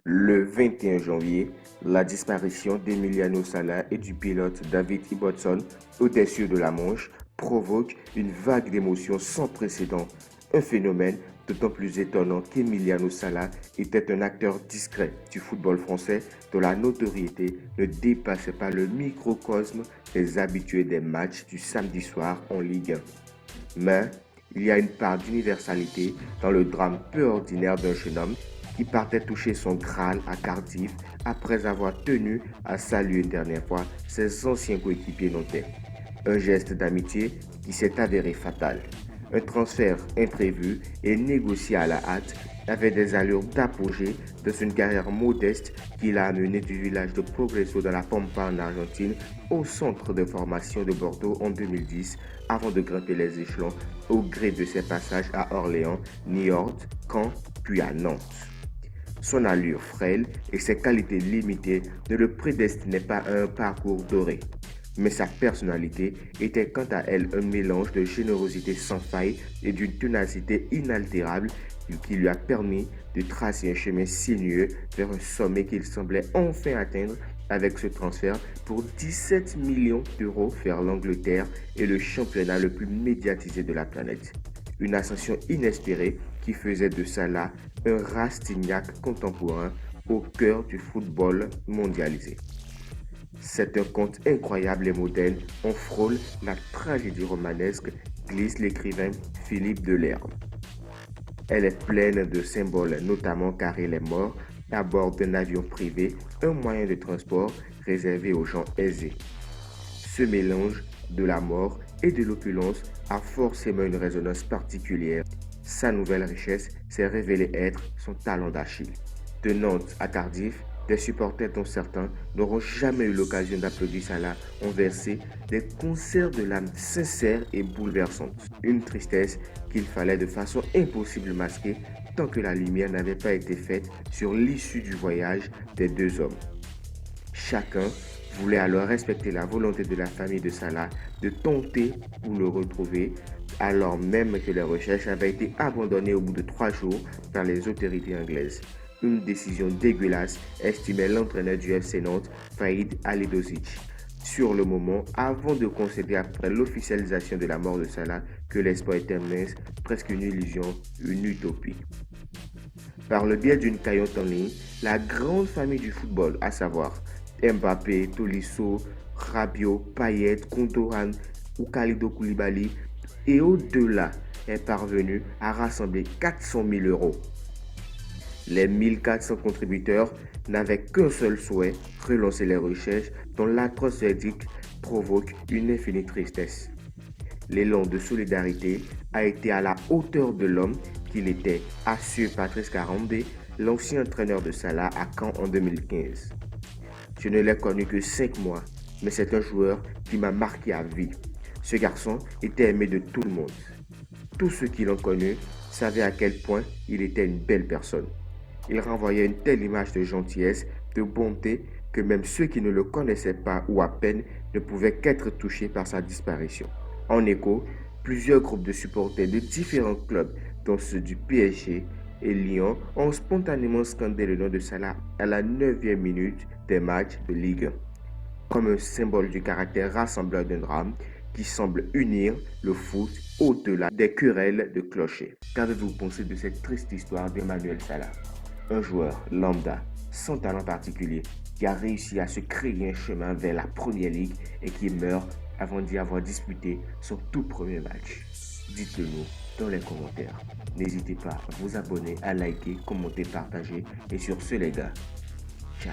Le 21 janvier, la disparition d'Emiliano Sala et du pilote David Ibbotson au-dessus de la Manche provoque une vague d'émotions sans précédent. Un phénomène d'autant plus étonnant qu'Emiliano Sala était un acteur discret du football français dont la notoriété ne dépassait pas le microcosme des habitués des matchs du samedi soir en Ligue 1. Mais il y a une part d'universalité dans le drame peu ordinaire d'un jeune homme qui partait toucher son Graal à Cardiff après avoir tenu à saluer une dernière fois ses anciens coéquipiers nantais. Un geste d'amitié qui s'est avéré fatal. Un transfert imprévu et négocié à la hâte avait des allures d'apogée dans une carrière modeste qui l'a amené du village de Progreso dans la Pampa en Argentine au centre de formation de Bordeaux en 2010 avant de grimper les échelons au gré de ses passages à Orléans, Niort, Caen puis à Nantes. Son allure frêle et ses qualités limitées ne le prédestinaient pas à un parcours doré. Mais sa personnalité était quant à elle un mélange de générosité sans faille et d'une ténacité inaltérable qui lui a permis de tracer un chemin sinueux vers un sommet qu'il semblait enfin atteindre avec ce transfert pour 17 millions d'euros vers l'Angleterre et le championnat le plus médiatisé de la planète. Une ascension inespérée qui faisait de Salah un Rastignac contemporain au cœur du football mondialisé. C'est un conte incroyable et moderne, on frôle la tragédie romanesque, glisse l'écrivain Philippe Delerme. Elle est pleine de symboles, notamment car il est mort à bord d'un avion privé, un moyen de transport réservé aux gens aisés. Ce mélange de la mort et de l'opulence a forcément une résonance particulière. Sa nouvelle richesse s'est révélée être son talent d'Achille. De Nantes à Cardiff, des supporters dont certains n'auront jamais eu l'occasion d'applaudir Salah ont versé des concerts de l'âme sincères et bouleversantes. Une tristesse qu'il fallait de façon impossible masquer tant que la lumière n'avait pas été faite sur l'issue du voyage des deux hommes. Chacun voulait alors respecter la volonté de la famille de Salah de tenter pour le retrouver, alors même que les recherches avaient été abandonnées au bout de 3 jours par les autorités anglaises. Une décision dégueulasse, estimait l'entraîneur du FC Nantes, Faïd Alidozic. Sur le moment, avant de concéder après l'officialisation de la mort de Salah que l'espoir était mince, presque une illusion, une utopie. Par le biais d'une cagnotte en ligne, la grande famille du football, à savoir Mbappé, Tolisso, Rabiot, Payet, Gundogan ou Kalidou Koulibaly, et au-delà, est parvenue à rassembler 400 000 euros. Les 1400 contributeurs n'avaient qu'un seul souhait, relancer les recherches dont l'atroce verdict provoque une infinie tristesse. L'élan de solidarité a été à la hauteur de l'homme qu'il était, assure Patrice Carambé, l'ancien entraîneur de Salah à Caen en 2015. Je ne l'ai connu que 5 mois, mais c'est un joueur qui m'a marqué à vie. Ce garçon était aimé de tout le monde. Tous ceux qui l'ont connu savaient à quel point il était une belle personne. Il renvoyait une telle image de gentillesse, de bonté, que même ceux qui ne le connaissaient pas ou à peine ne pouvaient qu'être touchés par sa disparition. En écho, plusieurs groupes de supporters de différents clubs, dont ceux du PSG et Lyon, ont spontanément scandé le nom de Salah à la 9e minute des matchs de Ligue 1, comme un symbole du caractère rassembleur d'un drame qui semble unir le foot au-delà des querelles de clochers. Qu'avez-vous pensé de cette triste histoire d'Emmanuel Salah? Un joueur lambda, sans talent particulier, qui a réussi à se créer un chemin vers la Première Ligue et qui meurt avant d'y avoir disputé son tout premier match. Dites-le nous dans les commentaires. N'hésitez pas à vous abonner, à liker, commenter, partager. Et sur ce les gars, ciao.